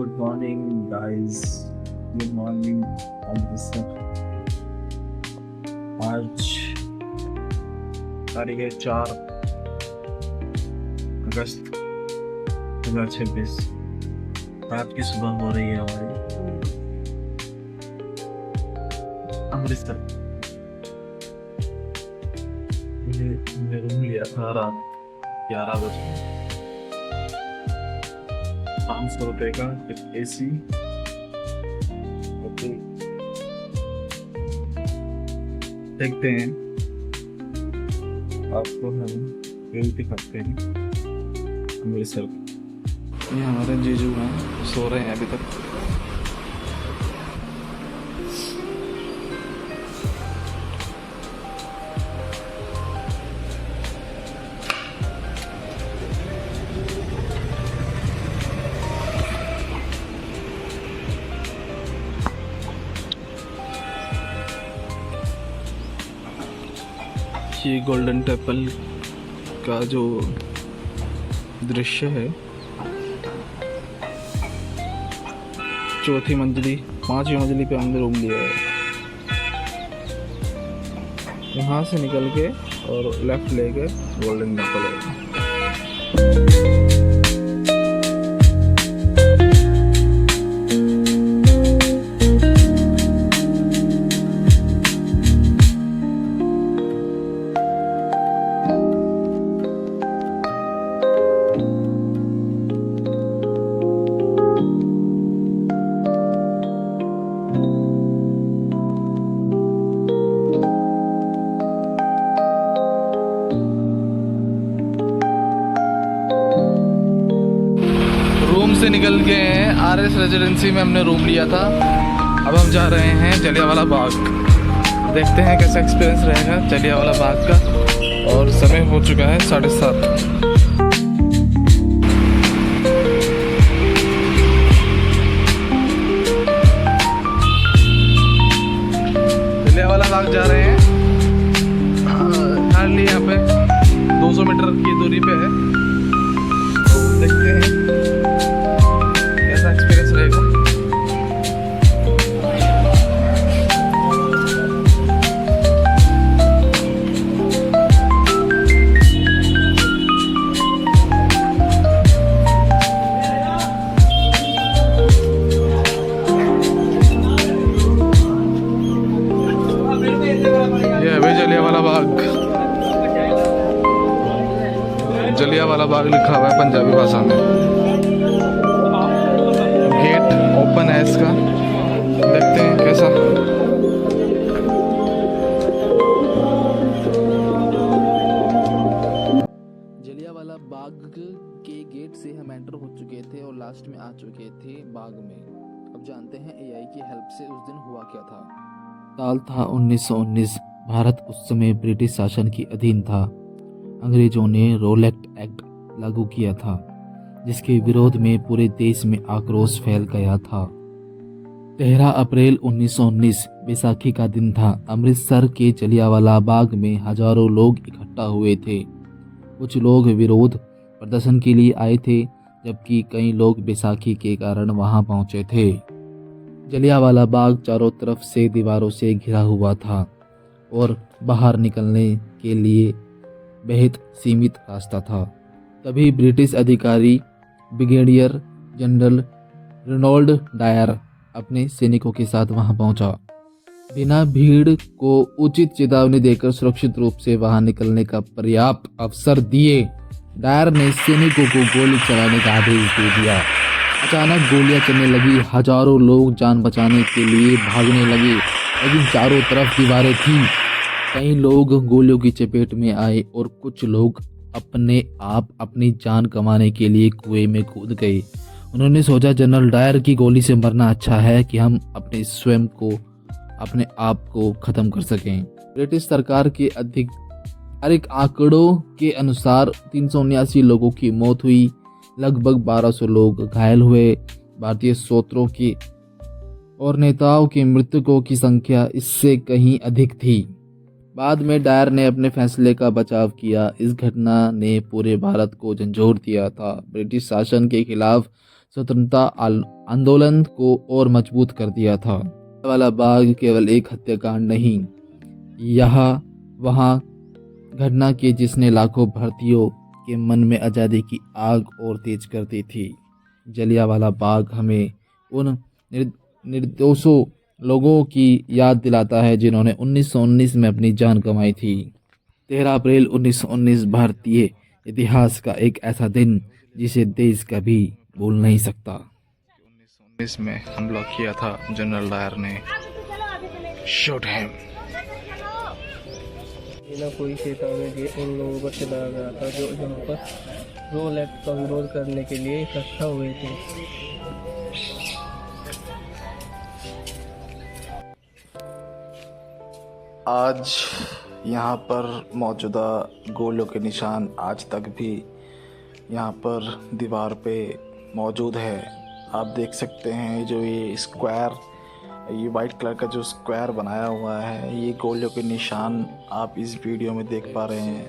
Good morning guys, good morning Amritsar. आज तारीख है 4 अगस्त 2026। रात की सुबह हो रही है हमारी अमृतसर। हमने रूम लिया था रात 11 बजे। 500 रुपये का एक AC। देखते हैं, आपको हम व्यू दिखाते हैं अमृतसर। ये हमारे जीजू हैं, सो रहे हैं अभी तक। ये गोल्डन टेम्पल का जो दृश्य है, 4थी मंजिली 5वीं मंजिली पे हमने रूम लिया है। यहाँ से निकल के और लेफ्ट लेके गोल्डन टेम्पल है। से निकल गए हैं, RS रेजिडेंसी में हमने रूम लिया था। अब हम जा रहे हैं जलियांवाला बाग। देखते हैं कैसा एक्सपीरियंस रहेगा जलियांवाला बाग का। और समय हो चुका है 7:30। जलियांवाला बाग जा रहे हैं। हार्डली यहाँ पे 200 मीटर की दूरी पे है। तो देखते हैं एक्सपीरियंस रहेगा। ये है जलियांवाला बाग। जलियांवाला बाग लिखा हुआ है पंजाबी भाषा में। गेट ओपन है इसका, देखते हैं कैसा। जलियांवाला बाग के गेट से हम एंटर हो चुके थे और लास्ट में आ चुके थे बाग में। अब जानते हैं AI की हेल्प से उस दिन हुआ क्या था। साल था 1919। भारत उस समय ब्रिटिश शासन के अधीन था। अंग्रेजों ने रोलेट एक्ट लागू किया था, जिसके विरोध में पूरे देश में आक्रोश फैल गया था। 13 अप्रैल 1919 बैसाखी का दिन था। अमृतसर के जलियांवाला बाग में हजारों लोग इकट्ठा हुए थे। कुछ लोग विरोध प्रदर्शन के लिए आए थे, जबकि कई लोग बैसाखी के कारण वहां पहुंचे थे। जलियांवाला बाग चारों तरफ से दीवारों से घिरा हुआ था और बाहर निकलने के लिए बेहद सीमित रास्ता था। तभी ब्रिटिश अधिकारी ब्रिगेडियर जनरल रेनॉल्ड डायर अपने सैनिकों के साथ वहां पहुंचा। बिना भीड़ को उचित चेतावनी देकर सुरक्षित रूप से वहां निकलने का पर्याप्त अवसर दिए डायर ने सैनिकों को गोली चलाने का आदेश दे दिया। अचानक गोलियां चलने लगी। हजारों लोग जान बचाने के लिए भागने लगे, लेकिन चारों तरफ दीवारें थीं। कई लोग गोलियों की चपेट में आए और कुछ लोग अपने आप अपनी जान कमाने के लिए कुएं में कूद गए। उन्होंने सोचा, जनरल डायर की गोली से मरना अच्छा है कि हम अपने आप को खत्म कर सकें। ब्रिटिश सरकार के आधिकारिक आंकड़ों के अनुसार 379 लोगों की मौत हुई, लगभग 1200 लोग घायल हुए। भारतीय सूत्रों की और नेताओं के मृतकों की संख्या इससे कहीं अधिक थी। बाद में डायर ने अपने फैसले का बचाव किया। इस घटना ने पूरे भारत को झंझोर दिया था। ब्रिटिश शासन के खिलाफ स्वतंत्रता आंदोलन को और मजबूत कर दिया था। वाला बाग केवल एक हत्याकांड नहीं, यह वहाँ घटना की जिसने लाखों भारतीयों के मन में आज़ादी की आग और तेज कर दी थी। जलियांवाला बाग हमें उन निर्दोषों लोगों की याद दिलाता है जिन्होंने 1919 में अपनी जान गंवाई थी। 13 अप्रैल 1919 भारतीय इतिहास का एक ऐसा दिन जिसे देश कभी भूल नहीं सकता। 1919 में हमला किया था जनरल डायर ने। Shoot him. बिना कोई चेतावनी दिए उन लोगों पर चलाया गया था जो यहाँ पर रोल एक्ट का विरोध करने के लिए इकट्ठा हुए थे। आज यहाँ पर मौजूदा गोलियों के निशान आज तक भी यहाँ पर दीवार पे मौजूद है। आप देख सकते हैं जो ये स्क्वायर, ये वाइट कलर का जो स्क्वायर बनाया हुआ है, ये गोलियों के निशान आप इस वीडियो में देख पा रहे हैं।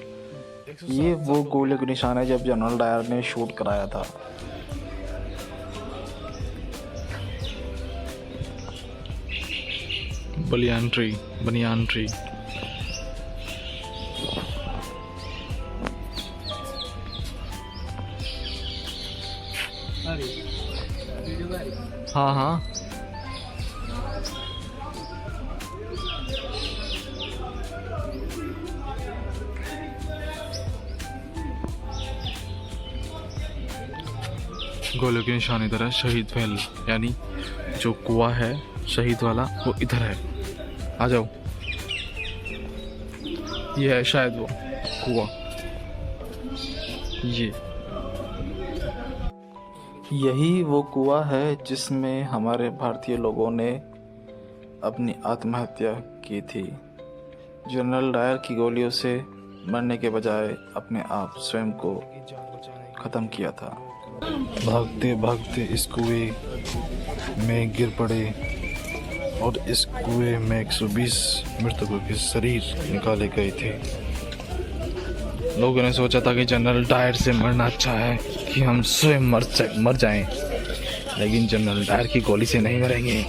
ये वो गोलियों के निशान है जब जनरल डायर ने शूट कराया था। Banyan tree. हाँ गोलियों के निशान इधर है। शहीद महल यानी जो कुआं है शहीद वाला वो इधर है। आ जाओ, ये है शायद वो कुआं। यही वो कुआं है जिसमें हमारे भारतीय लोगों ने अपनी आत्महत्या की थी। जनरल डायर की गोलियों से मरने के बजाय अपने आप स्वयं को ख़त्म किया था। भागते भागते इस कुएं में गिर पड़े और इस कुएं में 120 मृतकों के शरीर निकाले गए थे। लोगों ने सोचा था कि जनरल डायर से मरना अच्छा है कि हम स्वयं मर जाएं, लेकिन जनरल डायर की गोली से नहीं मरेंगे।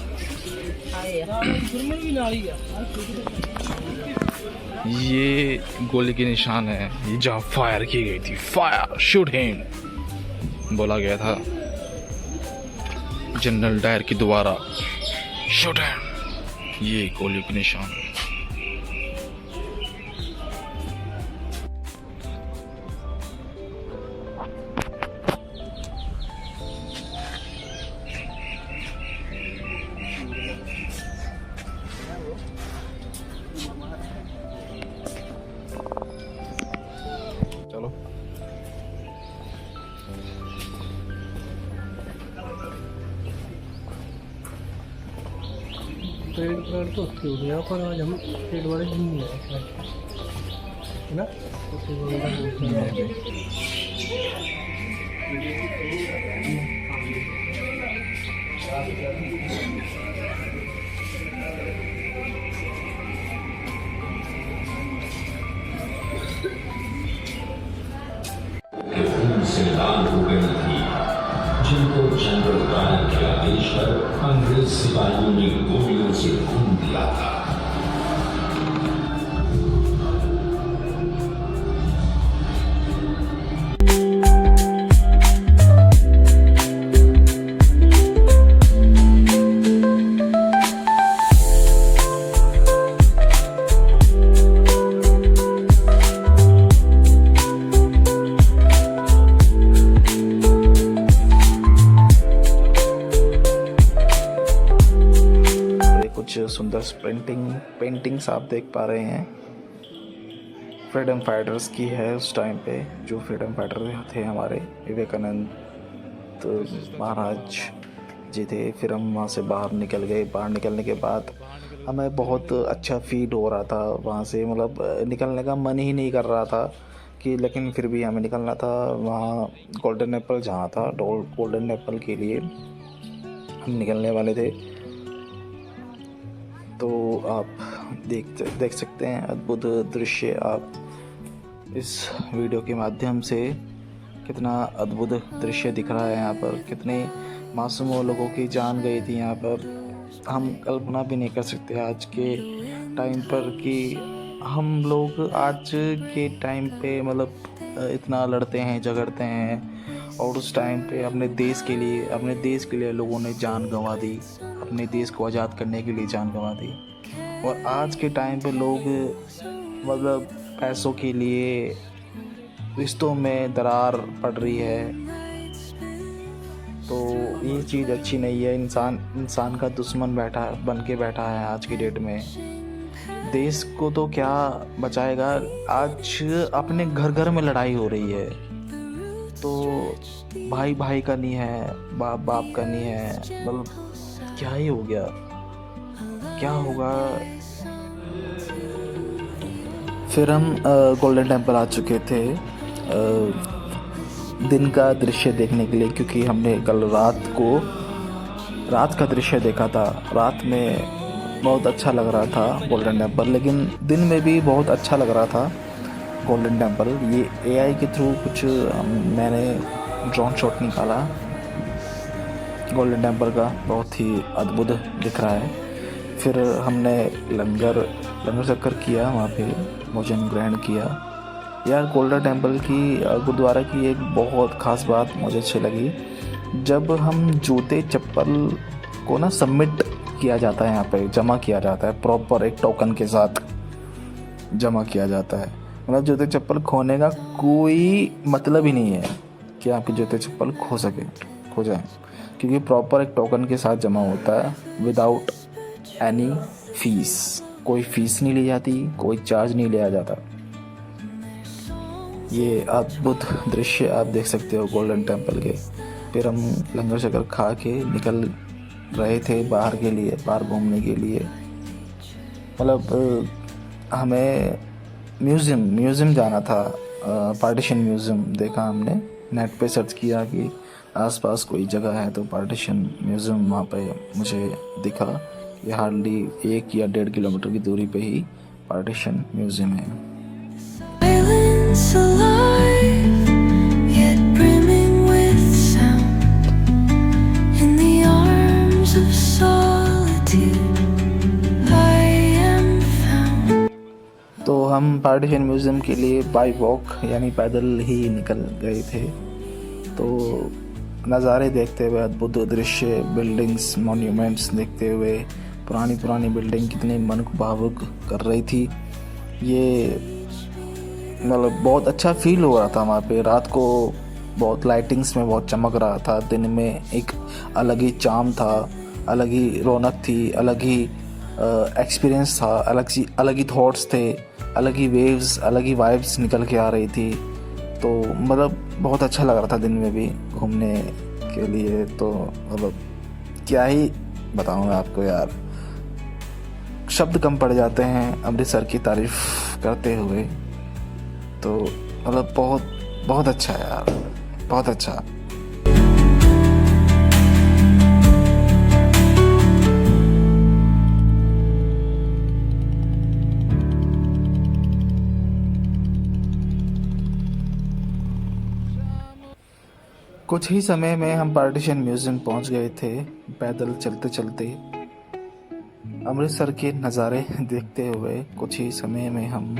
ये गोली के निशान है, ये जहाँ फायर की गई थी। फायर, शूट हिम बोला गया था जनरल डायर की द्वारा। शूट हिम, ये गोली के निशान। चलो परेड ग्राउंड तो उसकी हो गया, पर आज हम परेड वाले दिन नहीं आए है ना। से लाल हो गई थी, जिनको जनरल डायर के आदेश पर अंग्रेज सिपाहियों ने गोलियों से भून दिया था। कुछ सुंदर पेंटिंग्स आप देख पा रहे हैं, फ्रीडम फाइटर्स की है। उस टाइम पे जो फ्रीडम फाइटर थे हमारे विवेकानंद महाराज जी थे। फिर हम वहाँ से बाहर निकल गए। बाहर निकलने के बाद हमें बहुत अच्छा फील हो रहा था वहाँ से, मतलब निकलने का मन ही नहीं कर रहा था कि, लेकिन फिर भी हमें निकलना था। वहाँ गोल्डन एप्पल जहाँ था, गोल्डन एप्पल के लिए हम निकलने वाले थे। तो आप देख सकते हैं अद्भुत दृश्य आप इस वीडियो के माध्यम से कितना अद्भुत दृश्य दिख रहा है यहाँ पर। कितने मासूम लोगों की जान गई थी यहाँ पर। हम कल्पना भी नहीं कर सकते आज के टाइम पर कि हम लोग आज के टाइम पे मतलब इतना लड़ते हैं झगड़ते हैं, और उस टाइम पे अपने देश के लिए लोगों ने जान गंवा दी, अपने देश को आज़ाद करने के लिए जान गंवा दी। और आज के टाइम पे लोग मतलब पैसों के लिए रिश्तों में दरार पड़ रही है, तो ये चीज़ अच्छी नहीं है। इंसान का दुश्मन बन के बैठा है आज की डेट में। देश को तो क्या बचाएगा, आज अपने घर घर में लड़ाई हो रही है, तो भाई भाई का नहीं है, बाप बाप का नहीं है, मतलब क्या ही हो गया, क्या होगा। फिर हम गोल्डन टेम्पल आ चुके थे दिन का दृश्य देखने के लिए, क्योंकि हमने कल रात का दृश्य देखा था। रात में बहुत अच्छा लग रहा था गोल्डन टेम्पल, लेकिन दिन में भी बहुत अच्छा लग रहा था गोल्डन टेम्पल। ये एआई के थ्रू कुछ मैंने ड्रोन शॉट निकाला गोल्डन टेम्पल का, बहुत ही अद्भुत दिख रहा है। फिर हमने लंगर चक्कर किया, वहाँ पे भोजन ग्रहण किया। यार गोल्डन टेम्पल की गुरुद्वारा की एक बहुत ख़ास बात मुझे अच्छी लगी, जब हम जूते चप्पल को ना सबमिट किया जाता है, यहाँ पे जमा किया जाता है, प्रॉपर एक टोकन के साथ जमा किया जाता है। मतलब जूते चप्पल खोने का कोई मतलब ही नहीं है कि आपके जूते चप्पल खो जाए, क्योंकि प्रॉपर एक टोकन के साथ जमा होता है विदाउट एनी फीस। कोई फीस नहीं ली जाती, कोई चार्ज नहीं लिया जाता। ये अद्भुत दृश्य आप देख सकते हो गोल्डन टेम्पल के। फिर हम लंगर शकर खा के निकल रहे थे बाहर घूमने के लिए। मतलब हमें म्यूज़ियम जाना था, पार्टीशन म्यूज़ियम देखा हमने, नेट पे सर्च किया कि आसपास कोई जगह है, तो पार्टीशन म्यूज़ियम वहाँ पे मुझे दिखा। ये हार्डली 1 या 1.5 किलोमीटर की दूरी पे ही पार्टीशन म्यूज़ियम है। तो हम पार्टीशन म्यूज़ियम के लिए बाई वॉक यानी पैदल ही निकल गए थे। तो नज़ारे देखते हुए, अद्भुत दृश्य, बिल्डिंग्स, मॉन्यूमेंट्स देखते हुए, पुरानी बिल्डिंग कितनी मन को भावुक कर रही थी। ये मतलब बहुत अच्छा फील हो रहा था वहाँ पे। रात को बहुत लाइटिंग्स में बहुत चमक रहा था, दिन में एक अलग ही चार्म था, अलग ही रौनक थी, अलग ही एक्सपीरियंस था, अलग ही थॉट्स थे, अलग ही वेव्स, अलग ही वाइब्स निकल के आ रही थी। तो मतलब बहुत अच्छा लग रहा था दिन में भी घूमने के लिए। तो मतलब क्या ही बताऊँ मैं आपको यार, शब्द कम पड़ जाते हैं अमृतसर की तारीफ़ करते हुए। तो मतलब बहुत अच्छा है यार, बहुत अच्छा। कुछ ही समय में हम पार्टीशन म्यूज़ियम पहुंच गए थे। पैदल चलते चलते अमृतसर के नज़ारे देखते हुए कुछ ही समय में हम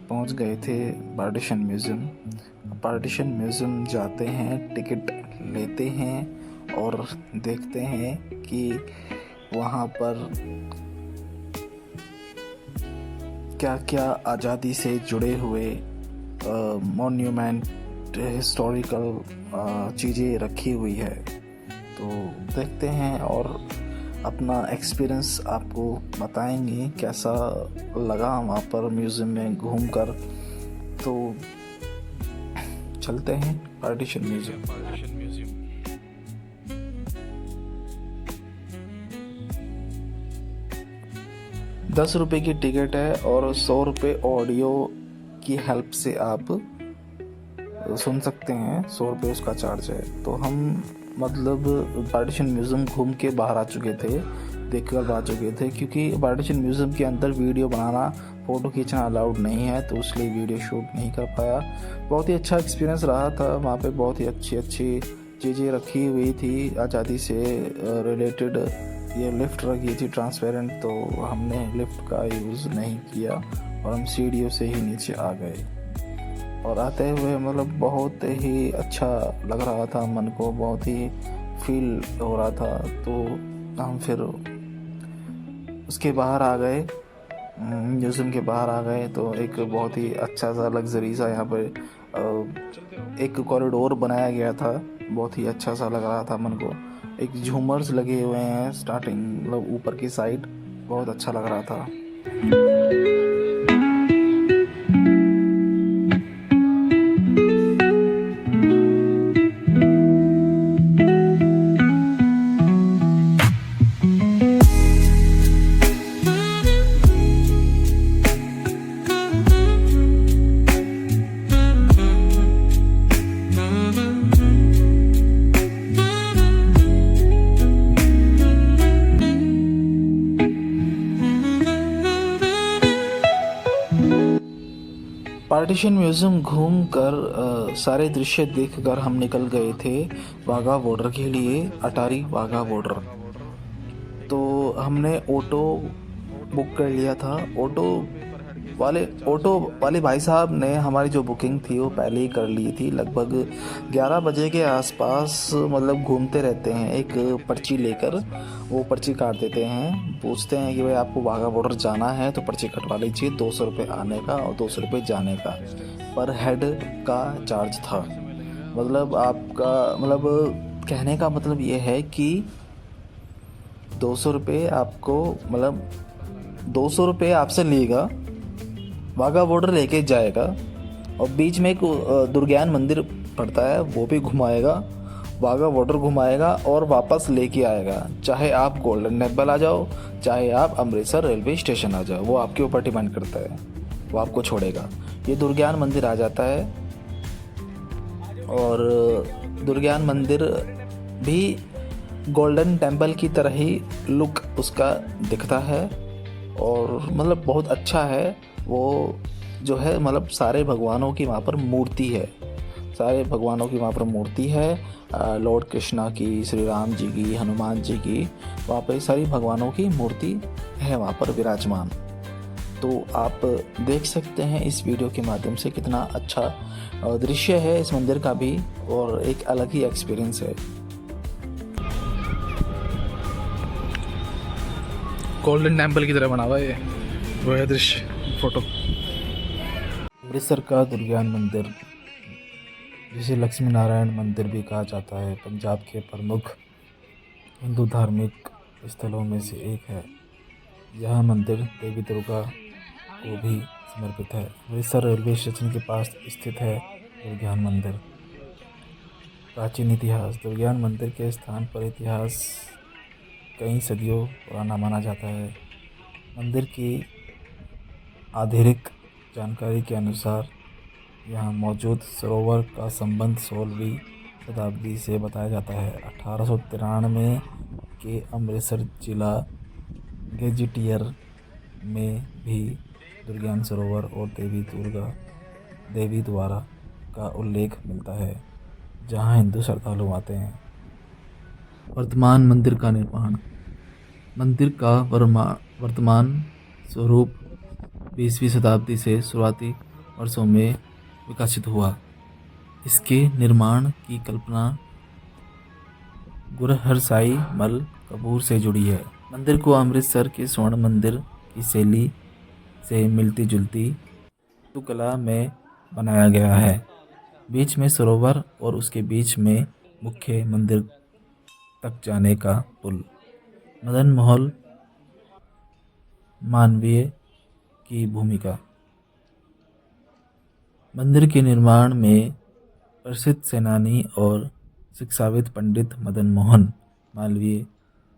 पहुंच गए थे पार्टीशन म्यूज़ियम। पार्टीशन म्यूज़ियम जाते हैं, टिकट लेते हैं और देखते हैं कि वहाँ पर क्या क्या आज़ादी से जुड़े हुए मॉन्यूमेंट, हिस्टोरिकल चीज़ें रखी हुई है। तो देखते हैं और अपना एक्सपीरियंस आपको बताएंगे कैसा लगा वहाँ पर म्यूज़ियम में घूमकर। तो चलते हैं पार्टीशन म्यूज़ियम। 10 रुपये की टिकट है और 100 रुपये ऑडियो की हेल्प से आप सुन सकते हैं। 100 रुपये उसका चार्ज है। तो हम मतलब पार्टीशन म्यूज़ियम घूम के बाहर आ चुके थे। देखकर आ चुके थे, क्योंकि पार्टीशन म्यूज़ियम के अंदर वीडियो बनाना, फ़ोटो खींचना अलाउड नहीं है, तो इसलिए वीडियो शूट नहीं कर पाया। बहुत ही अच्छा एक्सपीरियंस रहा था वहाँ पे। बहुत ही अच्छी अच्छी चीज़ें रखी हुई थी आज़ादी से रिलेटेड। ये लिफ्ट रखी थी ट्रांसपेरेंट, तो हमने लिफ्ट का यूज़ नहीं किया और हम सीढ़ियों से ही नीचे आ गए। और आते हुए मतलब बहुत ही अच्छा लग रहा था, मन को बहुत ही फील हो रहा था। तो हम फिर उसके बाहर आ गए, म्यूज़ियम के बाहर आ गए, तो एक बहुत ही अच्छा सा लग्जरी सा यहाँ पर एक कॉरिडोर बनाया गया था। बहुत ही अच्छा सा लग रहा था मन को। एक झूमर्स लगे हुए हैं स्टार्टिंग मतलब ऊपर की साइड, बहुत अच्छा लग रहा था। पार्टीशन म्यूज़ियम घूमकर सारे दृश्य देखकर हम निकल गए थे वाघा बॉर्डर के लिए, अटारी वाघा बॉर्डर। तो हमने ऑटो बुक कर लिया था। ऑटो वाले भाई साहब ने हमारी जो बुकिंग थी वो पहले ही कर ली थी। लगभग 11 बजे के आसपास मतलब घूमते रहते हैं, एक पर्ची लेकर वो पर्ची काट देते हैं। पूछते हैं कि भाई आपको वाघा बॉर्डर जाना है तो पर्ची कटवा लीजिए। 200 रुपये आने का और 200 रुपये जाने का पर हेड का चार्ज था। मतलब आपका मतलब कहने का मतलब ये है कि 200 रुपये आपको मतलब 200 रुपये आपसे लेगा, वाघा बॉर्डर लेके जाएगा और बीच में एक दुर्ज्ञान मंदिर पड़ता है वो भी घुमाएगा, वाघा बॉर्डर घुमाएगा और वापस लेके आएगा। चाहे आप गोल्डन टेम्पल आ जाओ, चाहे आप अमृतसर रेलवे स्टेशन आ जाओ, वो आपके ऊपर डिपेंड करता है, वो आपको छोड़ेगा। ये दुर्ज्ञान मंदिर आ जाता है और दुर्ज्ञान मंदिर भी गोल्डन टेम्पल की तरह ही लुक उसका दिखता है और मतलब बहुत अच्छा है। वो जो है मतलब सारे भगवानों की वहाँ पर मूर्ति है, सारे भगवानों की वहाँ पर मूर्ति है। लॉर्ड कृष्णा की, श्री राम जी की, हनुमान जी की, वहाँ पर सारी भगवानों की मूर्ति है वहाँ पर विराजमान। तो आप देख सकते हैं इस वीडियो के माध्यम से कितना अच्छा दृश्य है इस मंदिर का भी और एक अलग ही एक्सपीरियंस है। गोल्डन टेम्पल की तरह बना हुआ है वो है दृश्य फोटो। अमृतसर का दुर्ज्ञान मंदिर, जिसे लक्ष्मी नारायण मंदिर भी कहा जाता है, पंजाब के प्रमुख हिंदू धार्मिक स्थलों में से एक है। यह मंदिर देवी दुर्गा को भी समर्पित है। अमृतसर रेलवे स्टेशन के पास स्थित है दुर्ज्ञान मंदिर। प्राचीन इतिहास, दुर्ज्ञान मंदिर के स्थान पर इतिहास कई सदियों पुराना माना जाता है। मंदिर की आधिकारिक जानकारी के अनुसार यहाँ मौजूद सरोवर का संबंध 16वीं शताब्दी से बताया जाता है। 1893 के अमृतसर जिला गेजेटियर में भी दुर्ज्ञान सरोवर और देवी द्वारा का उल्लेख मिलता है, जहाँ हिंदू श्रद्धालु आते हैं। वर्तमान मंदिर का निर्माण, मंदिर का वर्तमान स्वरूप 20वीं शताब्दी से शुरुआती वर्षों में विकसित हुआ। इसके निर्माण की कल्पना गुरहरसाई मल कपूर से जुड़ी है। मंदिर को अमृतसर के स्वर्ण मंदिर की शैली से मिलती जुलती वास्तुकला में बनाया गया है। बीच में सरोवर और उसके बीच में मुख्य मंदिर तक जाने का पुल। मदन मोहन मालवीय की भूमिका, मंदिर के निर्माण में प्रसिद्ध सेनानी और शिक्षाविद पंडित मदन मोहन मालवीय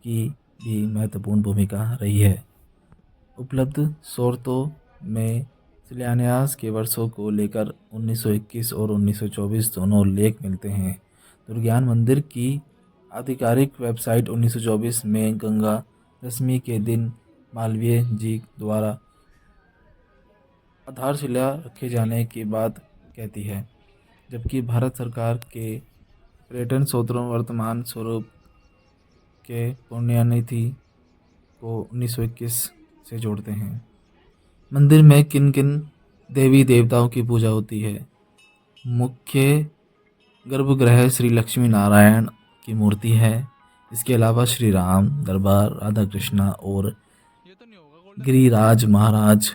की भी महत्वपूर्ण भूमिका रही है। उपलब्ध स्रोतों में शिलान्यास के वर्षों को लेकर 1921 और 1924 दोनों उल्लेख मिलते हैं। दुर्ज्ञान मंदिर की आधिकारिक वेबसाइट 1924 में गंगा दशमी के दिन मालवीय जी द्वारा आधारशिला रखे जाने की बात कहती है, जबकि भारत सरकार के पर्यटन स्रोतों वर्तमान स्वरूप के पुण्यतिथि को 1921 से जोड़ते हैं। मंदिर में किन किन देवी देवताओं की पूजा होती है? मुख्य गर्भगृह श्री लक्ष्मी नारायण की मूर्ति है। इसके अलावा श्री राम दरबार, राधा कृष्णा और गिरिराज महाराज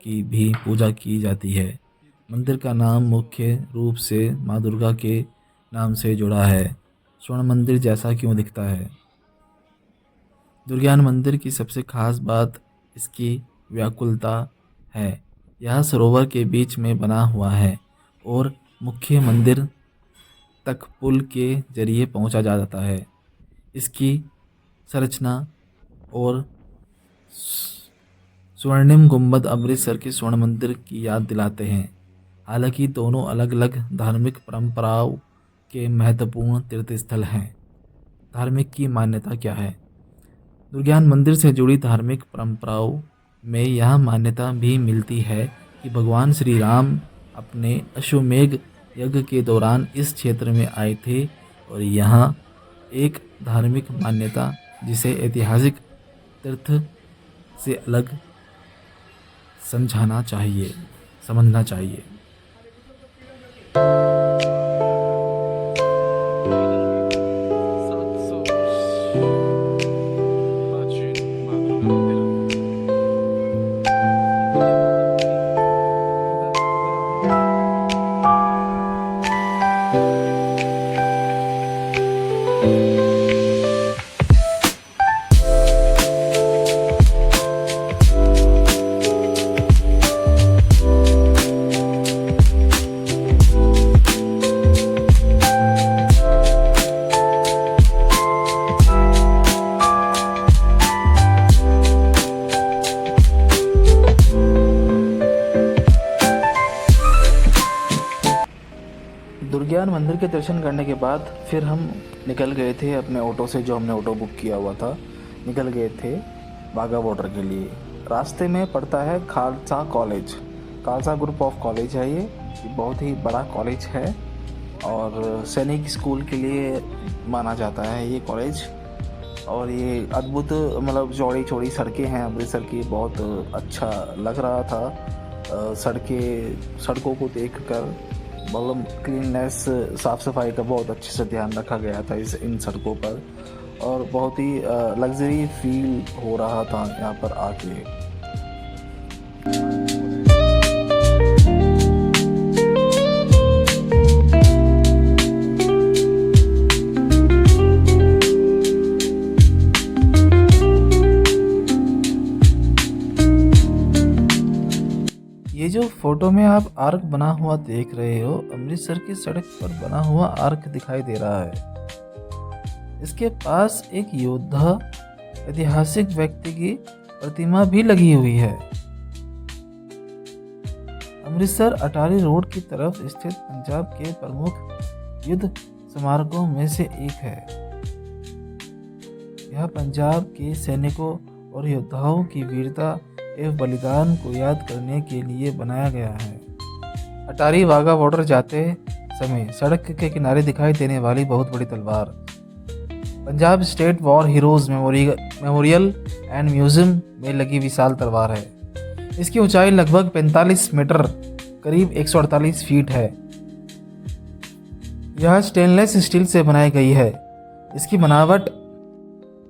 की भी पूजा की जाती है। मंदिर का नाम मुख्य रूप से माँ दुर्गा के नाम से जुड़ा है। स्वर्ण मंदिर जैसा क्यों दिखता है? दुर्गान मंदिर की सबसे खास बात इसकी व्याकुलता है। यह सरोवर के बीच में बना हुआ है और मुख्य मंदिर तक पुल के जरिए पहुंचा जा जाता है। इसकी संरचना और स्वर्णिम गुंबद अमृतसर के स्वर्ण मंदिर की याद दिलाते हैं। हालांकि दोनों अलग अलग धार्मिक परंपराओं के महत्वपूर्ण तीर्थस्थल हैं। धार्मिक की मान्यता क्या है? दुर्गान मंदिर से जुड़ी धार्मिक परंपराओं में यह मान्यता भी मिलती है कि भगवान श्री राम अपने अश्वमेध यज्ञ के दौरान इस क्षेत्र में आए थे और यहाँ एक धार्मिक मान्यता जिसे ऐतिहासिक तीर्थ से अलग समझना चाहिए। दुर्गान मंदिर के दर्शन करने के बाद फिर हम निकल गए थे अपने ऑटो से, जो हमने ऑटो बुक किया हुआ था, निकल गए थे बाघा बॉर्डर के लिए। रास्ते में पड़ता है Khalsa college. Khalsa group of college है ये बहुत ही बड़ा कॉलेज है और सैनिक स्कूल के लिए माना जाता है ये कॉलेज। और ये अद्भुत मतलब चौड़ी चौड़ी सड़कें हैं अमृतसर की, बहुत अच्छा लग रहा था। सड़कों को देखकर मतलब क्लीननेस, साफ़ सफाई का बहुत अच्छे से ध्यान रखा गया था इन सड़कों पर और बहुत ही लग्जरी फील हो रहा था यहाँ पर आके। ये जो फोटो में आप आर्क बना हुआ देख रहे हो, अमृतसर की सड़क पर बना हुआ आर्क दिखाई दे रहा है। इसके पास एक योद्धा ऐतिहासिक व्यक्ति की प्रतिमा भी लगी हुई है। अमृतसर अटारी रोड की तरफ स्थित पंजाब के प्रमुख युद्ध स्मारकों में से एक है। यह पंजाब के सैनिकों और योद्धाओं की वीरता एवं बलिदान को याद करने के लिए बनाया गया है। अटारी वाघा बॉर्डर जाते समय सड़क के किनारे दिखाई देने वाली बहुत बड़ी तलवार Punjab state war heroes memorial and museum में लगी विशाल तलवार है। इसकी ऊंचाई लगभग 45 मीटर करीब 148 फीट है। यह स्टेनलेस स्टील से बनाई गई है। इसकी बनावट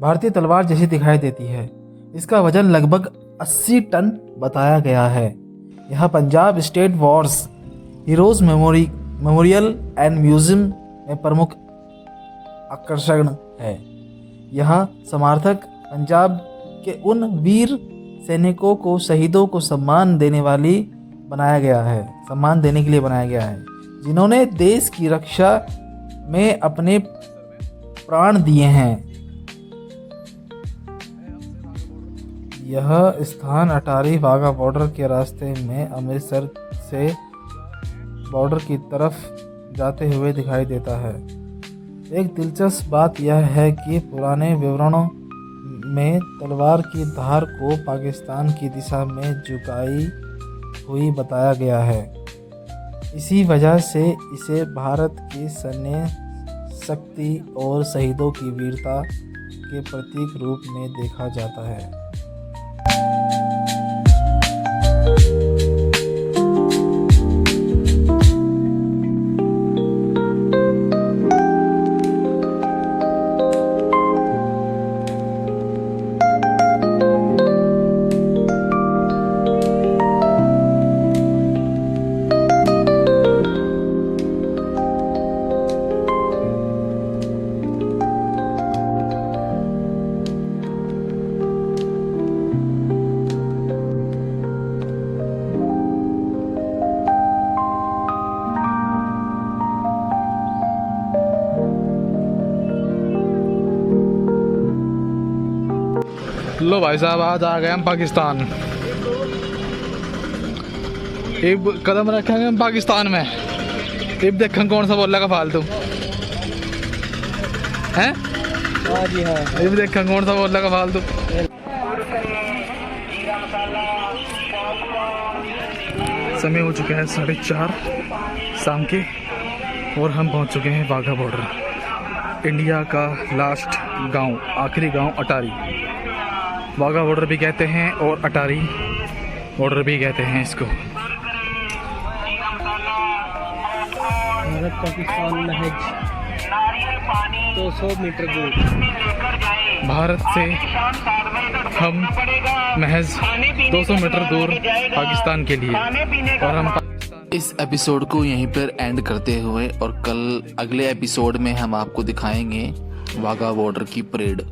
भारतीय तलवार जैसी दिखाई देती है। इसका वजन लगभग 80 टन बताया गया है। यह Punjab state Wars heroes memorial and museum में प्रमुख आकर्षण है। यहाँ समर्थक पंजाब के उन वीर सैनिकों को शहीदों को सम्मान देने के लिए बनाया गया है जिन्होंने देश की रक्षा में अपने प्राण दिए हैं। यह स्थान अटारी वाघा बॉर्डर के रास्ते में अमृतसर से बॉर्डर की तरफ जाते हुए दिखाई देता है। एक दिलचस्प बात यह है कि पुराने विवरणों में तलवार की धार को पाकिस्तान की दिशा में झुकाई हुई बताया गया है। इसी वजह से इसे भारत की सैन्य शक्ति और शहीदों की वीरता के प्रतीक रूप में देखा जाता है। लो भाई साहब, आज आ गए हम पाकिस्तान। एक कदम रखेंगे हम पाकिस्तान में, अब देखें कौन सा बोलेगा फालतू हैं। हाँ जी हाँ। अब देखें कौन सा बोलेगा फालतू। समय हो चुके हैं 4:30 शाम के और हम पहुंच चुके हैं वाघा बॉर्डर। इंडिया का लास्ट गांव, आखिरी गांव अटारी। वाघा बॉर्डर भी कहते हैं और अटारी बॉर्डर भी कहते हैं इसको। भारत पाकिस्तान महज 200 मीटर दूर। भारत से हम महज 200 मीटर दूर पाकिस्तान के लिए, और हम इस एपिसोड को यहीं पर एंड करते हुए और कल अगले एपिसोड में हम आपको दिखाएंगे वाघा बॉर्डर की परेड।